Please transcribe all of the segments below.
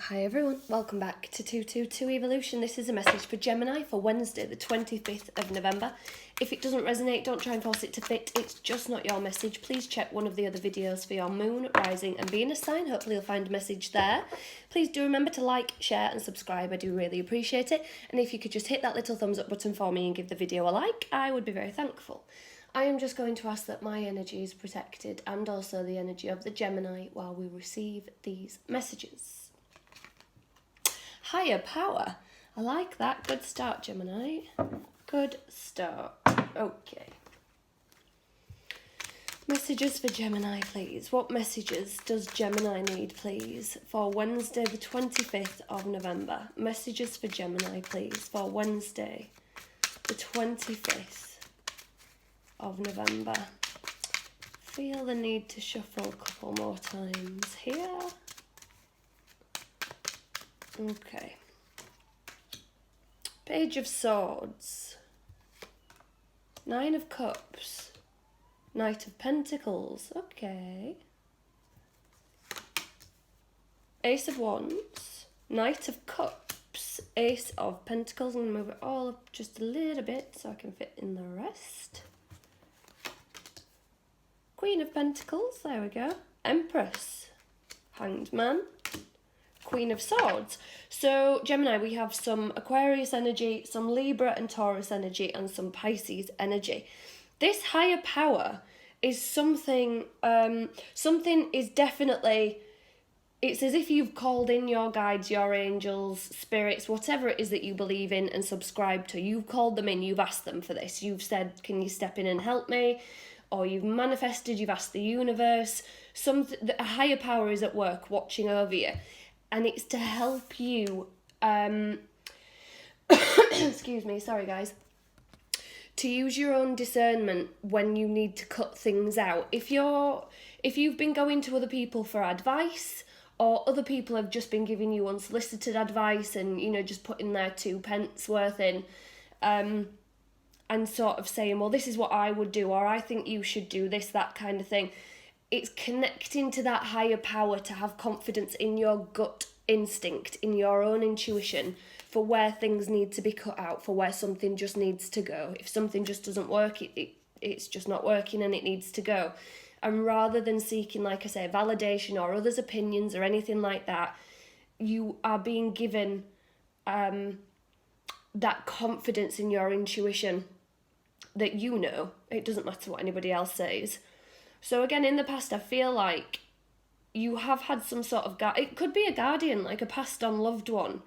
Hi everyone, welcome back to 222 Evolution. This is a message for Gemini for Wednesday the 25th of November. If it doesn't resonate, don't try and force it to fit. It's just not your message. Please check one of the other videos for your moon, rising and Venus sign. Hopefully you'll find a message there. Please do remember to like, share and subscribe. I do really appreciate it. And if you could just hit that little thumbs up button for me and give the video a like, I would be very thankful. I am just going to ask that my energy is protected and also the energy of the Gemini while we receive these messages. Higher power. I like that. Good start, Gemini. Good start. Okay. Messages for Gemini, please. What messages does Gemini need, please, for Wednesday the 25th of November? Messages for Gemini, please, for Wednesday the 25th of November. Feel the need to shuffle a couple more times here. Okay. Page of Swords. Nine of Cups. Knight of Pentacles. Okay. Ace of Wands. Knight of Cups. Ace of Pentacles. I'm going to move it all up just a little bit so I can fit in the rest. Queen of Pentacles. There we go. Empress. Hanged Man. Queen of Swords. So Gemini, we have some Aquarius energy, some Libra and Taurus energy, and some Pisces energy. This higher power is something, something is definitely, it's as if you've called in your guides, your angels, spirits, whatever it is that you believe in and subscribe to. You've called them in, you've asked them for this. You've said, can you step in and help me? Or you've manifested, you've asked the universe. A higher power is at work watching over you. And it's to help you, excuse me, sorry guys, to use your own discernment when you need to cut things out. If you've been going to other people for advice, or other people have just been giving you unsolicited advice and, you know, just putting their 2 pence worth in, and sort of saying, well, this is what I would do, or I think you should do this, that kind of thing. It's connecting to that higher power to have confidence in your gut instinct, in your own intuition for where things need to be cut out, for where something just needs to go. If something just doesn't work, it's just not working and it needs to go. And rather than seeking, like I say, validation or others' opinions or anything like that, you are being given that confidence in your intuition that you know. It doesn't matter what anybody else says. So again, in the past, I feel like you have had some sort of it could be a guardian, like a passed on loved one.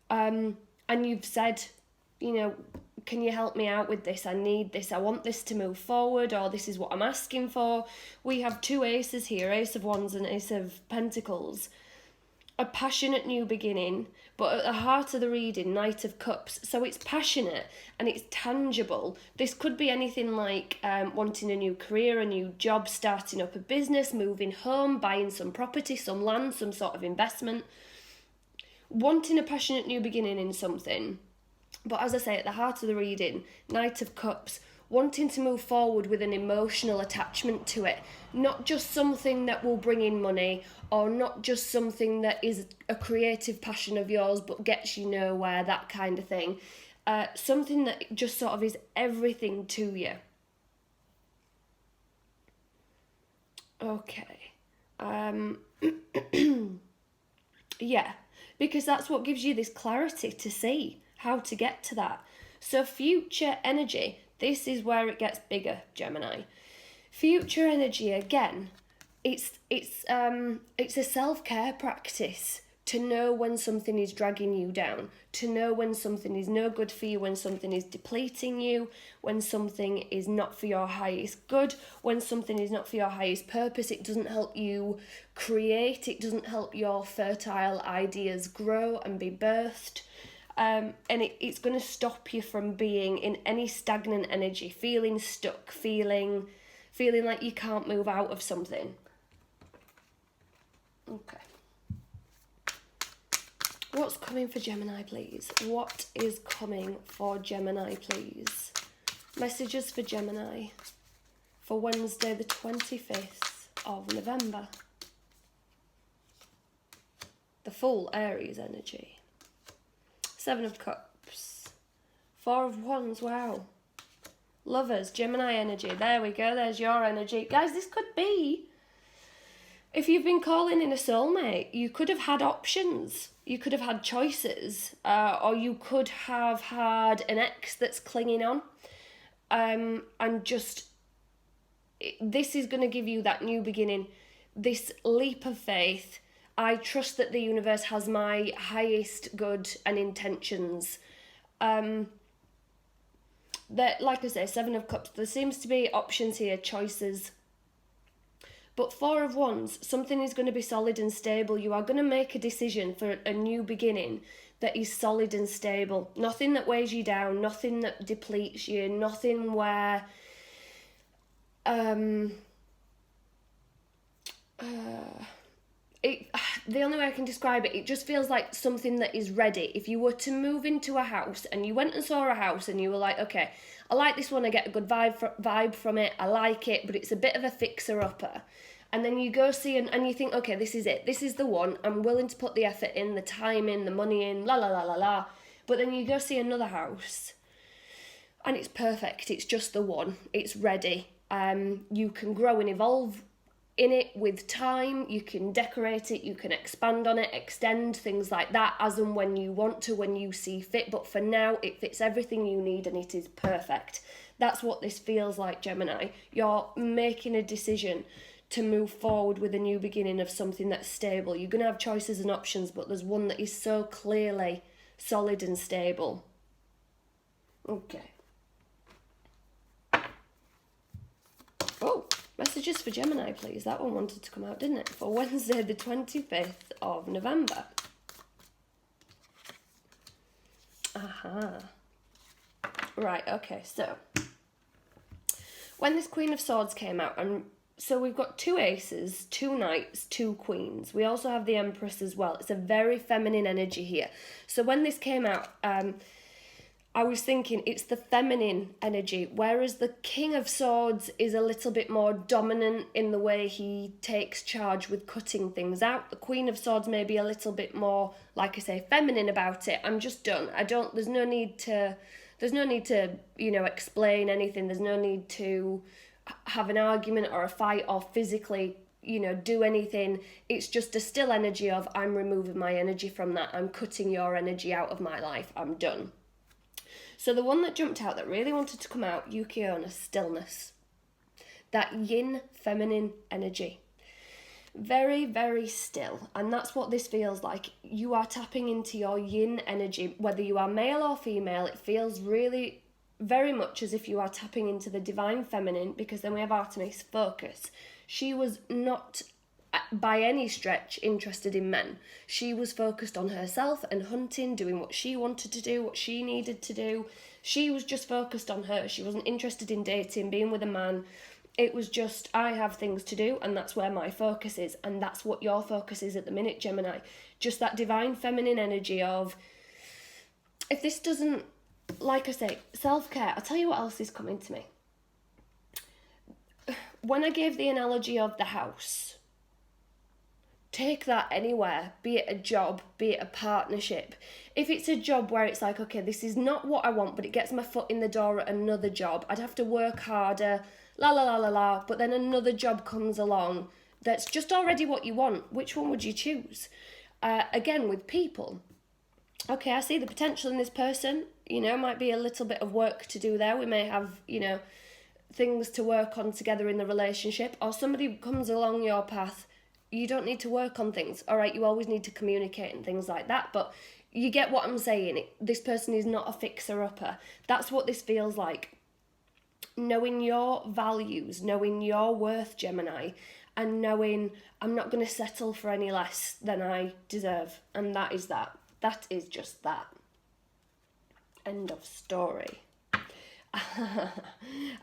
And you've said, you know, can you help me out with this? I need this. I want this to move forward, or this is what I'm asking for. We have 2 aces here, Ace of Wands and Ace of Pentacles. A passionate new beginning, but at the heart of the reading, Knight of Cups. So it's passionate and it's tangible. This could be anything like wanting a new career, a new job, starting up a business, moving home, buying some property, some land, some sort of investment. Wanting a passionate new beginning in something. But as I say, at the heart of the reading, Knight of Cups, wanting to move forward with an emotional attachment to it. Not just something that will bring in money, or not just something that is a creative passion of yours but gets you nowhere, that kind of thing. Something that just sort of is everything to you. Okay. Yeah, because that's what gives you this clarity to see how to get to that. So future energy, this is where it gets bigger, Gemini. Future energy, again, it's a self-care practice to know when something is dragging you down, to know when something is no good for you, when something is depleting you, when something is not for your highest good, when something is not for your highest purpose. It doesn't help you create, it doesn't help your fertile ideas grow and be birthed. And it's going to stop you from being in any stagnant energy, feeling stuck, feeling like you can't move out of something. Okay. What's coming for Gemini, please? What is coming for Gemini, please? Messages for Gemini for Wednesday the 25th of November. the full Aries energy. 7 of Cups. 4 of Wands, wow. Lovers, Gemini energy. There we go, there's your energy. Guys, this could be, if you've been calling in a soulmate, you could have had options. You could have had choices. Or you could have had an ex that's clinging on. And just, this is going to give you that new beginning. This leap of faith. I trust that the universe has my highest good and intentions. That, like I say, 7 of Cups, there seems to be options here, choices. But 4 of Wands, something is going to be solid and stable. You are going to make a decision for a new beginning that is solid and stable. Nothing that weighs you down, nothing that depletes you, nothing where the only way I can describe it, it just feels like something that is ready. If you were to move into a house and you went and saw a house and you were like, okay, I like this one, I get a good vibe from it, I like it, but it's a bit of a fixer-upper. And then you go see and you think, okay, this is it, this is the one, I'm willing to put the effort in, the time in, the money in, la la la la la. But then you go see another house and it's perfect, it's just the one, it's ready. You can grow and evolve in it with time, you can decorate it, you can expand on it, extend things like that as and when you want to, when you see fit, but for now it fits everything you need and it is perfect. That's what this feels like, Gemini. You're making a decision to move forward with a new beginning of something that's stable. You're going to have choices and options, but there's one that is so clearly solid and stable. Okay. Oh, messages for Gemini, please. That one wanted to come out, didn't it? For Wednesday, the 25th of November. Aha. Right, okay, so when this Queen of Swords came out, and so we've got 2 aces, 2 knights, 2 queens. We also have the Empress as well. It's a very feminine energy here. So when this came out, I was thinking it's the feminine energy, whereas the King of Swords is a little bit more dominant in the way he takes charge with cutting things out. The Queen of Swords may be a little bit more, like I say, feminine about it. I'm just done. There's no need to, you know, explain anything. There's no need to have an argument or a fight or physically, you know, do anything. It's just a still energy of, I'm removing my energy from that. I'm cutting your energy out of my life. I'm done. So the one that jumped out that really wanted to come out, Yuki Onna, stillness. That yin feminine energy. Very, very still. And that's what this feels like. You are tapping into your yin energy. Whether you are male or female, it feels really very much as if you are tapping into the divine feminine, because then we have Artemis, focus. She was not by any stretch interested in men. She was focused on herself and hunting, doing what she wanted to do, what she needed to do. She was just focused on her. She wasn't interested in dating, being with a man. It was just, I have things to do and that's where my focus is. And that's what your focus is at the minute, Gemini. Just that divine feminine energy of, if this doesn't, like I say, self-care. I'll tell you what else is coming to me. When I gave the analogy of the house, take that anywhere, be it a job, be it a partnership. If it's a job where it's like, okay, this is not what I want, but it gets my foot in the door at another job, I'd have to work harder, la la la la la, but then another job comes along that's just already what you want. Which one would you choose? Again, with people. Okay, I see the potential in this person, you know, might be a little bit of work to do there. We may have, you know, things to work on together in the relationship, or somebody comes along your path. You don't need to work on things, all right? You always need to communicate and things like that, but you get what I'm saying. This person is not a fixer-upper. That's what this feels like. Knowing your values, knowing your worth, Gemini, and knowing I'm not going to settle for any less than I deserve, and that is that. That is just that. End of story.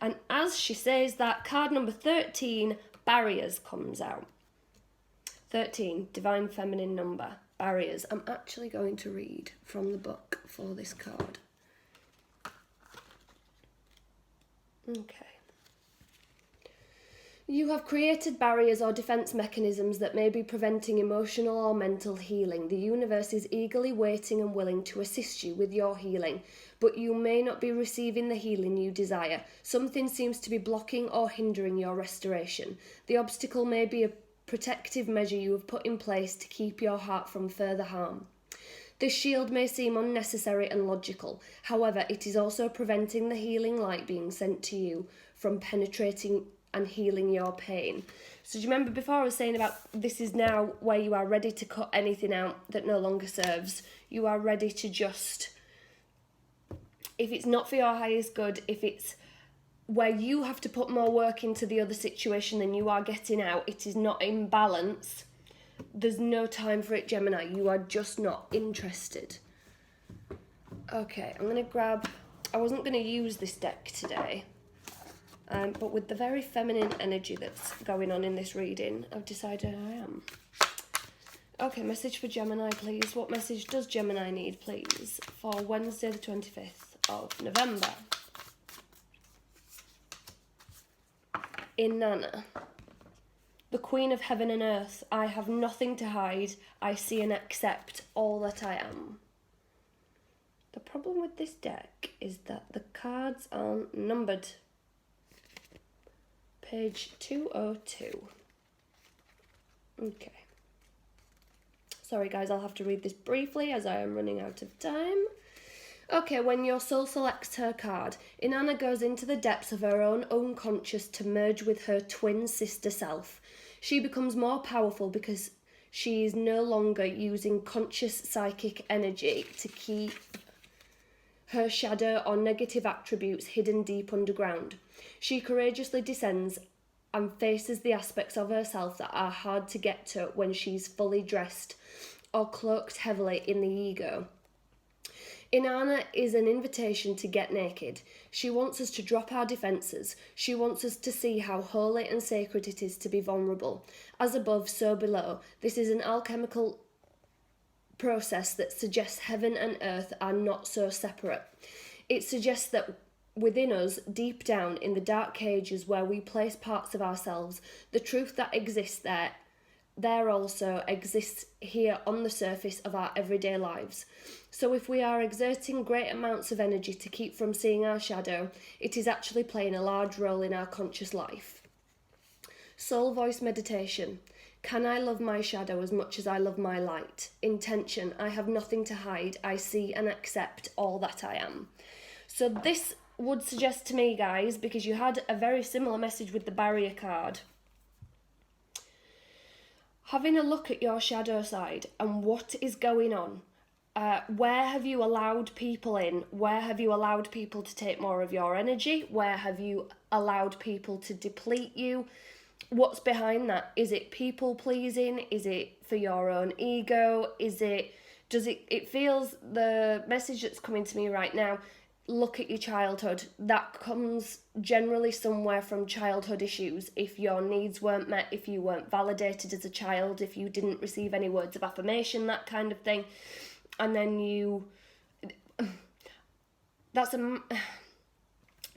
And as she says that, card number 13, barriers, comes out. 13, divine feminine number, barriers. I'm actually going to read from the book for this card. Okay. You have created barriers or defence mechanisms that may be preventing emotional or mental healing. The universe is eagerly waiting and willing to assist you with your healing, but you may not be receiving the healing you desire. Something seems to be blocking or hindering your restoration. The obstacle may be a protective measure you have put in place to keep your heart from further harm. This shield may seem unnecessary and logical. However, it is also preventing the healing light being sent to you from penetrating and healing your pain. So do you remember before I was saying about this is now where you are ready to cut anything out that no longer serves. You are ready to just, if it's not for your highest good, if it's where you have to put more work into the other situation than you are getting out, it is not in balance, there's no time for it, Gemini. You are just not interested. Okay, I'm going to grab, I wasn't going to use this deck today. But with the very feminine energy that's going on in this reading, I've decided I am. Okay, message for Gemini, please. What message does Gemini need, please, for Wednesday the 25th of November? Inanna, the Queen of Heaven and Earth, I have nothing to hide. I see and accept all that I am. The problem with this deck is that the cards aren't numbered. Page 202. Okay. Sorry guys, I'll have to read this briefly as I am running out of time. Okay, when your soul selects her card, Inanna goes into the depths of her own unconscious to merge with her twin sister self. She becomes more powerful because she is no longer using conscious psychic energy to keep her shadow or negative attributes hidden deep underground. She courageously descends and faces the aspects of herself that are hard to get to when she's fully dressed or cloaked heavily in the ego. Inanna is an invitation to get naked. She wants us to drop our defences. She wants us to see how holy and sacred it is to be vulnerable. As above, so below. This is an alchemical process that suggests heaven and earth are not so separate. It suggests that within us, deep down in the dark cages where we place parts of ourselves, the truth that exists there also exists here on the surface of our everyday lives. So if we are exerting great amounts of energy to keep from seeing our shadow, it is actually playing a large role in our conscious life. Soul voice meditation. Can I love my shadow as much as I love my light? Intention. I have nothing to hide. I see and accept all that I am. So this would suggest to me, guys, because you had a very similar message with the barrier card, having a look at your shadow side and what is going on. Where have you allowed people in? Where have you allowed people to take more of your energy? Where have you allowed people to deplete you? What's behind that? Is it people pleasing? Is it for your own ego? It feels, the message that's coming to me right now, look at your childhood. That comes generally somewhere from childhood issues. If your needs weren't met, if you weren't validated as a child, if you didn't receive any words of affirmation, that kind of thing. And then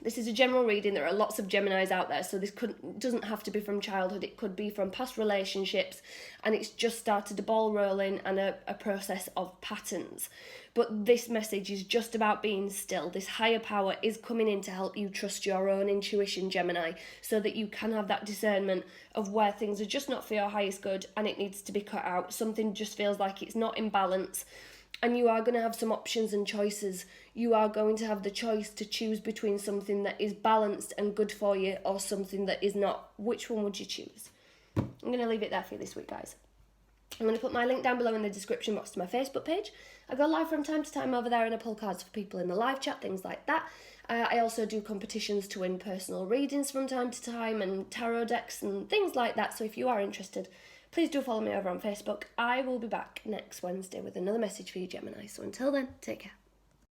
this is a general reading. There are lots of Geminis out there, so this doesn't have to be from childhood. It could be from past relationships, and it's just started a ball rolling and a process of patterns. But this message is just about being still. This higher power is coming in to help you trust your own intuition, Gemini, so that you can have that discernment of where things are just not for your highest good and it needs to be cut out. Something just feels like it's not in balance. And you are going to have some options and choices. You are going to have the choice to choose between something that is balanced and good for you or something that is not. Which one would you choose? I'm going to leave it there for you this week, guys. I'm going to put my link down below in the description box to my Facebook page. I go live from time to time over there and I pull cards for people in the live chat, things like that. I also do competitions to win personal readings from time to time and tarot decks and things like that. So if you are interested, please do follow me over on Facebook. I will be back next Wednesday with another message for you, Gemini. So until then, take care.